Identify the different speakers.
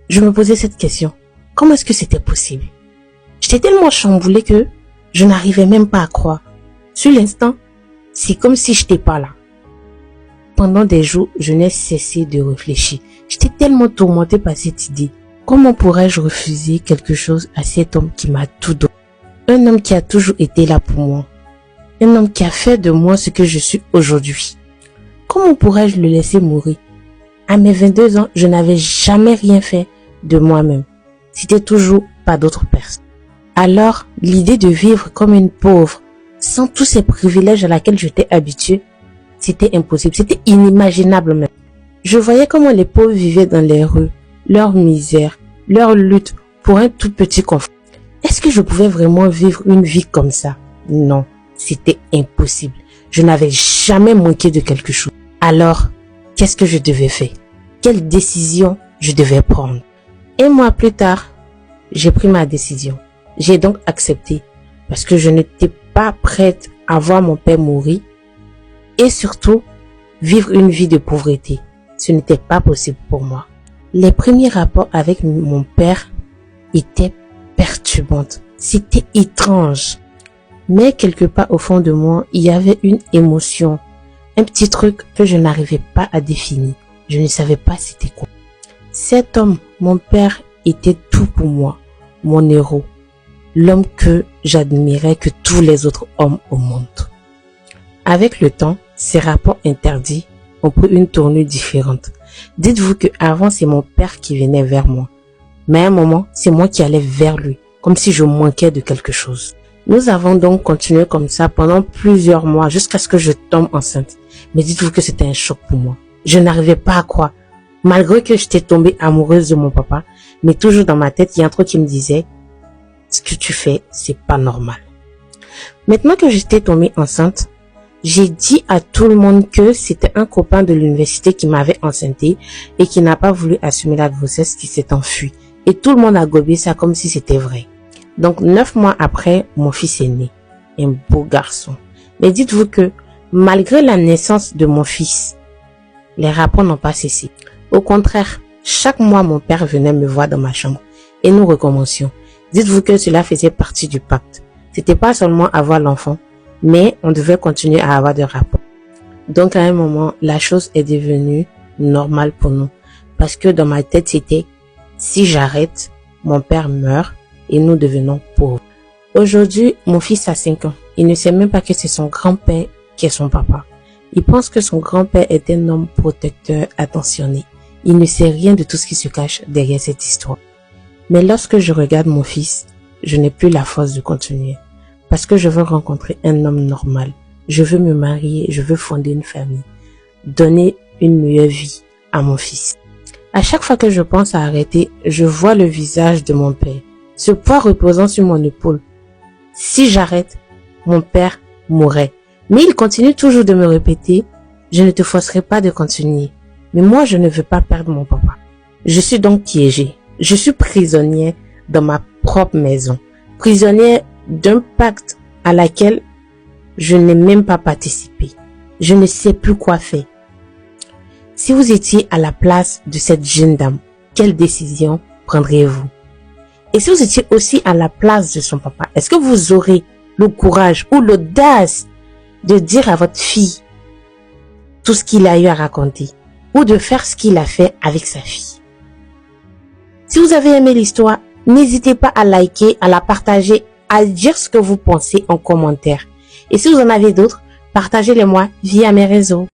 Speaker 1: je me posais cette question. Comment est-ce que c'était possible? J'étais tellement chamboulée que je n'arrivais même pas à croire. Sur l'instant, c'est comme si j'étais pas là. Pendant des jours, je n'ai cessé de réfléchir. J'étais tellement tourmentée par cette idée. Comment pourrais-je refuser quelque chose à cet homme qui m'a tout donné? Un homme qui a toujours été là pour moi. Un homme qui a fait de moi ce que je suis aujourd'hui. Comment pourrais-je le laisser mourir? À mes 22 ans, je n'avais jamais rien fait de moi-même. C'était toujours pas d'autres personnes. Alors, l'idée de vivre comme une pauvre, sans tous ces privilèges à laquelle j'étais habituée, c'était impossible, c'était inimaginable même. Je voyais comment les pauvres vivaient dans les rues, leur misère, leur lutte pour un tout petit confort. Est-ce que je pouvais vraiment vivre une vie comme ça? Non, c'était impossible. Je n'avais jamais manqué de quelque chose. Alors, qu'est-ce que je devais faire? Quelle décision je devais prendre? Un mois plus tard, j'ai pris ma décision. J'ai donc accepté parce que je n'étais pas prête à voir mon père mourir et surtout vivre une vie de pauvreté. Ce n'était pas possible pour moi. Les premiers rapports avec mon père étaient perturbants. C'était étrange. Mais quelque part au fond de moi, il y avait une émotion, un petit truc que je n'arrivais pas à définir. Je ne savais pas c'était quoi. Cet homme, mon père, était tout pour moi, mon héros, l'homme que j'admirais que tous les autres hommes au monde. Avec le temps, ces rapports interdits ont pris une tournure différente. Dites-vous que avant c'est mon père qui venait vers moi, mais à un moment, c'est moi qui allais vers lui, comme si je manquais de quelque chose. Nous avons donc continué comme ça pendant plusieurs mois jusqu'à ce que je tombe enceinte. Mais dites-vous que c'était un choc pour moi. Je n'arrivais pas à croire. Malgré que j'étais tombée amoureuse de mon papa, mais toujours dans ma tête, il y a un truc qui me disait, ce que tu fais, c'est pas normal. Maintenant que j'étais tombée enceinte, j'ai dit à tout le monde que c'était un copain de l'université qui m'avait enceintée et qui n'a pas voulu assumer la grossesse, qui s'est enfui. Et tout le monde a gobé ça comme si c'était vrai. Donc 9 mois après, mon fils est né. Un beau garçon. Mais dites-vous que malgré la naissance de mon fils, les rapports n'ont pas cessé. Au contraire, chaque mois mon père venait me voir dans ma chambre et nous recommencions. Dites-vous que cela faisait partie du pacte. C'était pas seulement avoir l'enfant, mais on devait continuer à avoir des rapports. Donc à un moment, la chose est devenue normale pour nous. Parce que dans ma tête, c'était si j'arrête, mon père meurt et nous devenons pauvres. Aujourd'hui, mon fils a 5 ans. Il ne sait même pas que c'est son grand-père qui est son papa. Il pense que son grand-père est un homme protecteur, attentionné. Il ne sait rien de tout ce qui se cache derrière cette histoire. Mais lorsque je regarde mon fils, je n'ai plus la force de continuer. Parce que je veux rencontrer un homme normal. Je veux me marier, je veux fonder une famille. Donner une meilleure vie à mon fils. À chaque fois que je pense à arrêter, je vois le visage de mon père. Ce poids reposant sur mon épaule. Si j'arrête, mon père mourrait. Mais il continue toujours de me répéter, je ne te forcerai pas de continuer. Mais moi, je ne veux pas perdre mon papa. Je suis donc piégée. Je suis prisonnière dans ma propre maison. Prisonnière d'un pacte à laquelle je n'ai même pas participé. Je ne sais plus quoi faire. Si vous étiez à la place de cette jeune dame, quelle décision prendriez-vous? Et si vous étiez aussi à la place de son papa, est-ce que vous aurez le courage ou l'audace de dire à votre fille tout ce qu'il a eu à raconter ou de faire ce qu'il a fait avec sa fille? Si vous avez aimé l'histoire, n'hésitez pas à liker, à la partager, à dire ce que vous pensez en commentaire. Et si vous en avez d'autres, partagez-les moi via mes réseaux.